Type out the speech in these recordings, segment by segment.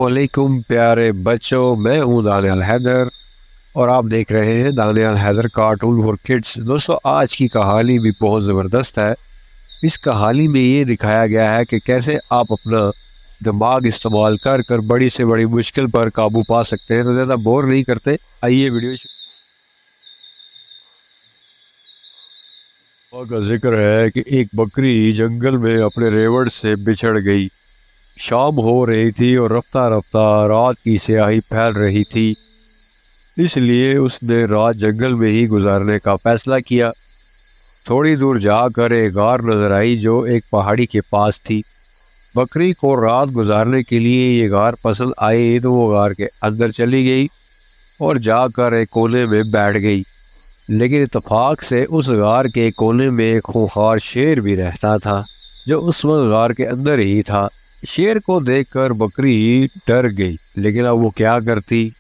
वालेकुम प्यारे बच्चों, मैं हूँ दानियाल हैदर और आप देख रहे हैं Daniyal Haider cartoon for kids. दोस्तों, आज की कहानी भी बहुत ज़बरदस्त है। इस कहानी में ये दिखाया गया है कि कैसे आप अपना दिमाग इस्तेमाल कर कर बड़ी से बड़ी मुश्किल पर काबू पा सकते हैं। तो ज़्यादा बोर नहीं करते, आइए वीडियो का जिक्र है कि एक बकरी जंगल में अपने रेवड़ से बिछड़ गई। शाम हो रही थी और रफ्ता रफ्ता रात की स्याही फैल रही थी, इसलिए उसने रात जंगल में ही गुजारने का फैसला किया। थोड़ी दूर जाकर एक गार नजर आई जो एक पहाड़ी के पास थी। बकरी को रात गुजारने के लिए ये गार पसंद आई तो वो गार के अंदर चली गई और जाकर एक कोने में बैठ गई। लेकिन इत्तेफाक से उस गार के कोने में एक खूंखार शेर भी रहता था, जो उस वक्त गार के अंदर ही था। शेर को देखकर बकरी डर गई, लेकिन अब वो क्या करती।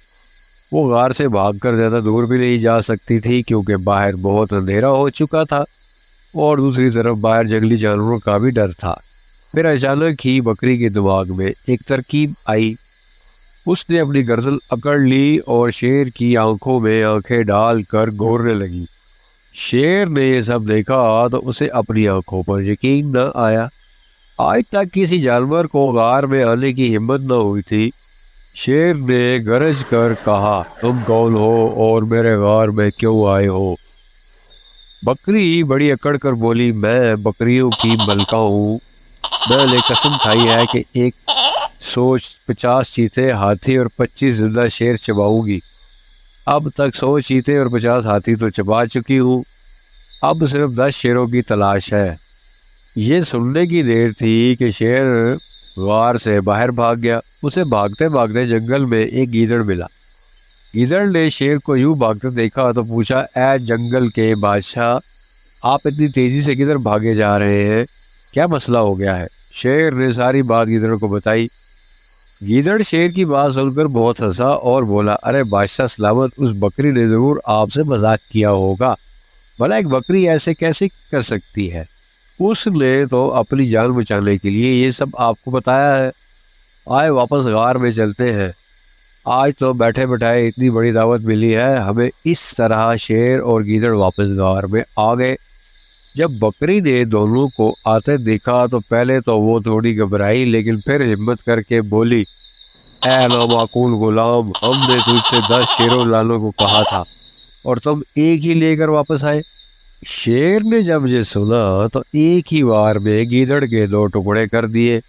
वो गार से भागकर ज़्यादा दूर भी नहीं जा सकती थी क्योंकि बाहर बहुत अंधेरा हो चुका था और दूसरी तरफ बाहर जंगली जानवरों का भी डर था। फिर अचानक ही बकरी के दिमाग में एक तरकीब आई। उसने अपनी गर्दन अकड़ ली और शेर की आंखों में आंखें डालकर घूरने लगी। शेर ने ये सब देखा तो उसे अपनी आंखों पर यकीन न आया। आज तक किसी जानवर को गार में आने की हिम्मत न हुई थी। शेर ने गरज कर कहा, तुम कौन हो और मेरे गार में क्यों आए हो? बकरी बड़ी अकड़ कर बोली, मैं बकरियों की मलका हूँ। मैंने कसम खाई है कि 150 चीते, हाथी और 25 जिंदा शेर चबाऊंगी। अब तक 100 चीते और 50 हाथी तो चबा चुकी हूँ। अब सिर्फ 10 शेरों की तलाश है। ये सुनने की देर थी कि शेर गार से बाहर भाग गया। उसे भागते भागते जंगल में एक गीदड़ मिला। गीदड़ ने शेर को यूं भागते देखा तो पूछा, ऐ जंगल के बादशाह, आप इतनी तेजी से किधर भागे जा रहे हैं? क्या मसला हो गया है? शेर ने सारी बात गीदड़ को बताई। गीदड़ शेर की बात सुनकर बहुत हंसा और बोला, अरे बादशाह सलामत, उस बकरी ने जरूर आपसे मजाक किया होगा। भला एक बकरी ऐसे कैसे कर सकती है? उसने तो अपनी जान बचाने के लिए ये सब आपको बताया है। आए वापस गार में चलते हैं। आज तो बैठे बैठाए इतनी बड़ी दावत मिली है हमें। इस तरह शेर और गीदड़ वापस गार में आ गए। जब बकरी ने दोनों को आते देखा तो पहले तो वो थोड़ी घबराई, लेकिन फिर हिम्मत करके बोली, ऐ नामाकूल गुलाम, हमने तुझसे 10 शेरों लाने को कहा था और तुम एक ही लेकर वापस आए। शेर ने जब ये सुना तो एक ही बार में गीदड़ के 2 टुकड़े कर दिए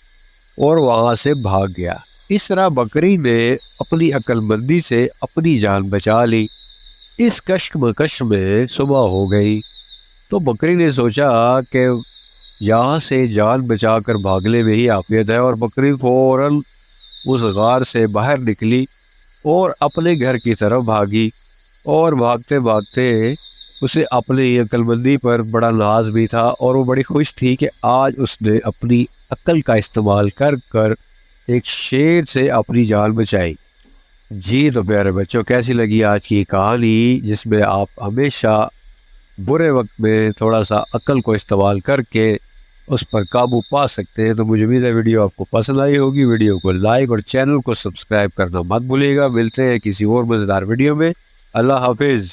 और वहां से भाग गया। इस तरह बकरी ने अपनी अक्लमंदी से अपनी जान बचा ली। इस कश्मकश में सुबह हो गई तो बकरी ने सोचा कि यहाँ से जान बचाकर भागने में ही आफियत है, और बकरी फौरन उस गार से बाहर निकली और अपने घर की तरफ भागी। और भागते भागते उसे अपनी अक्लमंदी पर बड़ा नाज भी था और वो बड़ी खुश थी कि आज उसने अपनी अक्ल का इस्तेमाल कर कर एक शेर से अपनी जान बचाई। जी तो प्यारे बच्चों, कैसी लगी आज की कहानी, जिसमें आप हमेशा बुरे वक्त में थोड़ा सा अक्ल को इस्तेमाल करके उस पर काबू पा सकते हैं। तो मुझे उम्मीद है वीडियो आपको पसंद आई होगी। वीडियो को लाइक और चैनल को सब्सक्राइब करना मत भूलिएगा। मिलते हैं किसी और मज़ेदार वीडियो में। अल्लाह हाफिज़।